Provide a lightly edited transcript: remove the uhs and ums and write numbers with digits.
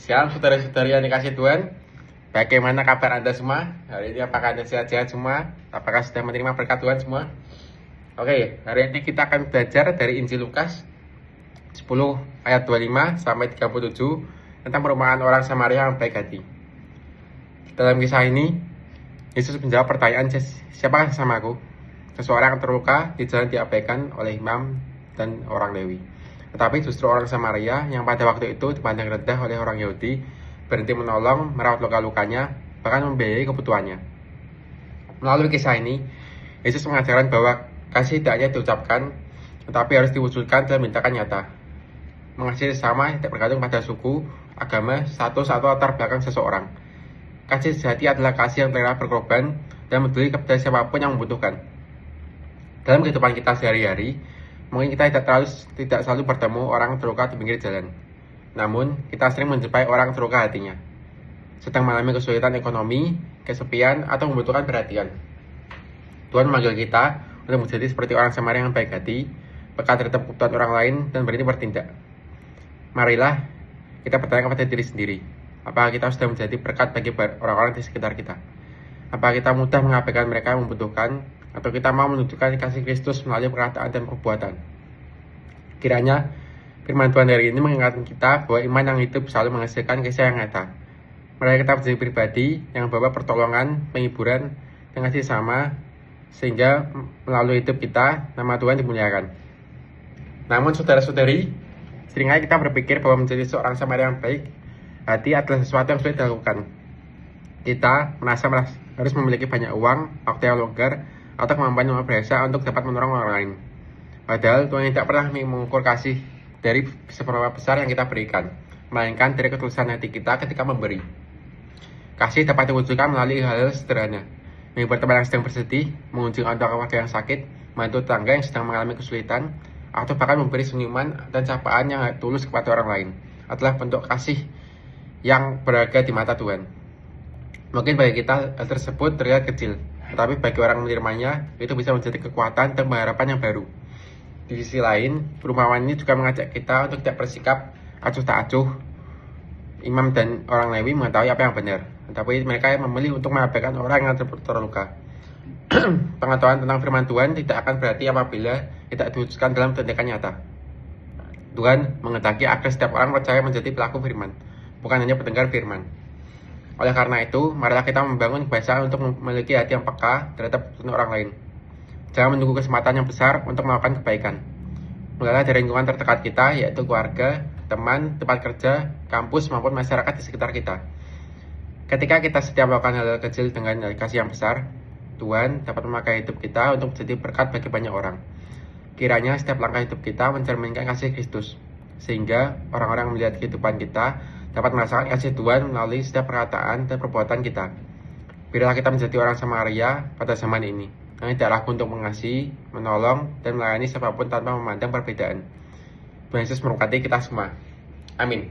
Shalom saudara-saudari yang dikasih Tuhan. Bagaimana kabar Anda semua? Hari ini apakah Anda sehat-sehat semua? Apakah sudah menerima berkat Tuhan semua? Oke, hari ini kita akan belajar dari Injil Lukas 10 ayat 25 sampai 37 tentang perumpamaan orang Samaria yang baik hati. Dalam kisah ini, Yesus menjawab pertanyaan, siapakah sesamaku? Seseorang yang terluka di jalan diabaikan oleh imam dan orang Lewi. Tetapi justru orang Samaria yang pada waktu itu dipandang rendah oleh orang Yahudi berhenti menolong, merawat luka-lukanya, bahkan membiayai kebutuhannya. Melalui kisah ini, Yesus mengajarkan bahwa kasih tidak hanya diucapkan, tetapi harus diwujudkan dalam tindakan nyata. Mengasihi sesama tidak bergantung pada suku, agama, status, atau latar belakang seseorang. Kasih sejati adalah kasih yang rela berkorban dan peduli kepada siapapun yang membutuhkan. Dalam kehidupan kita sehari-hari, mungkin kita tidak selalu bertemu orang terluka di pinggir jalan. Namun, kita sering menjumpai orang terluka hatinya, sedang mengalami kesulitan ekonomi, kesepian, atau membutuhkan perhatian. Tuhan memanggil kita untuk menjadi seperti orang Samaria yang baik hati, peka terhadap kebutuhan orang lain, dan berani bertindak. Marilah kita bertanya kepada diri sendiri, apakah kita sudah menjadi berkat bagi orang-orang di sekitar kita? Apakah kita mudah mengabaikan mereka yang membutuhkan, atau kita mau menunjukkan kasih Kristus melalui perkataan dan perbuatan? Kiranya firman Tuhan hari ini mengingatkan kita bahwa iman yang hidup selalu menghasilkan kisah yang nyata. Mari kita menjadi pribadi yang membawa pertolongan, penghiburan, dan kasih sama, sehingga melalui hidup kita, nama Tuhan dimuliakan. Namun saudara-saudari, seringkali kita berpikir bahwa menjadi seorang Samaria yang baik hati adalah sesuatu yang sulit dilakukan. Kita merasa harus memiliki banyak uang, waktu yang longgar, atau kemampuan yang luar biasa untuk dapat menolong orang lain. Padahal Tuhan tidak pernah mengukur kasih dari seberapa besar yang kita berikan, melainkan dari ketulusan hati kita ketika memberi. Kasih dapat diwujudkan melalui hal-hal sederhana, menghibur teman yang sedang bersedih, mengunjungi orang keluarga yang sakit, membantu tetangga yang sedang mengalami kesulitan, atau bahkan memberi senyuman dan sapaan yang tulus kepada orang lain, adalah bentuk kasih yang berharga di mata Tuhan. Mungkin bagi kita hal tersebut terlihat kecil, tetapi bagi orang menerimanya, itu bisa menjadi kekuatan dan pengharapan yang baru. Di sisi lain, perumpamaan ini juga mengajak kita untuk tidak bersikap acuh tak acuh. Imam dan orang Lewi mengetahui apa yang benar, tetapi mereka yang memilih untuk mengabaikan orang yang terluka. Pengetahuan tentang firman Tuhan tidak akan berarti apabila tidak diwujudkan dalam tindakan nyata. Tuhan menghendaki agar setiap orang percaya menjadi pelaku firman, bukan hanya pendengar firman. Oleh karena itu, marilah kita membangun kebiasaan untuk memiliki hati yang peka terhadap orang lain. Jangan menunggu kesempatan yang besar untuk melakukan kebaikan. Mulailah dari lingkungan terdekat kita, yaitu keluarga, teman, tempat kerja, kampus, maupun masyarakat di sekitar kita. Ketika kita setiap melakukan hal kecil dengan kasih yang besar, Tuhan dapat memakai hidup kita untuk menjadi berkat bagi banyak orang. Kiranya setiap langkah hidup kita mencerminkan kasih Kristus, sehingga orang-orang melihat kehidupan kita dapat merasakan kasih Tuhan melalui setiap perkataan dan perbuatan kita. Biarlah kita menjadi orang Samaria pada zaman ini, yang tidak ragu untuk mengasihi, menolong, dan melayani siapapun tanpa memandang perbedaan. Tuhan Yesus memberkati kita semua. Amin.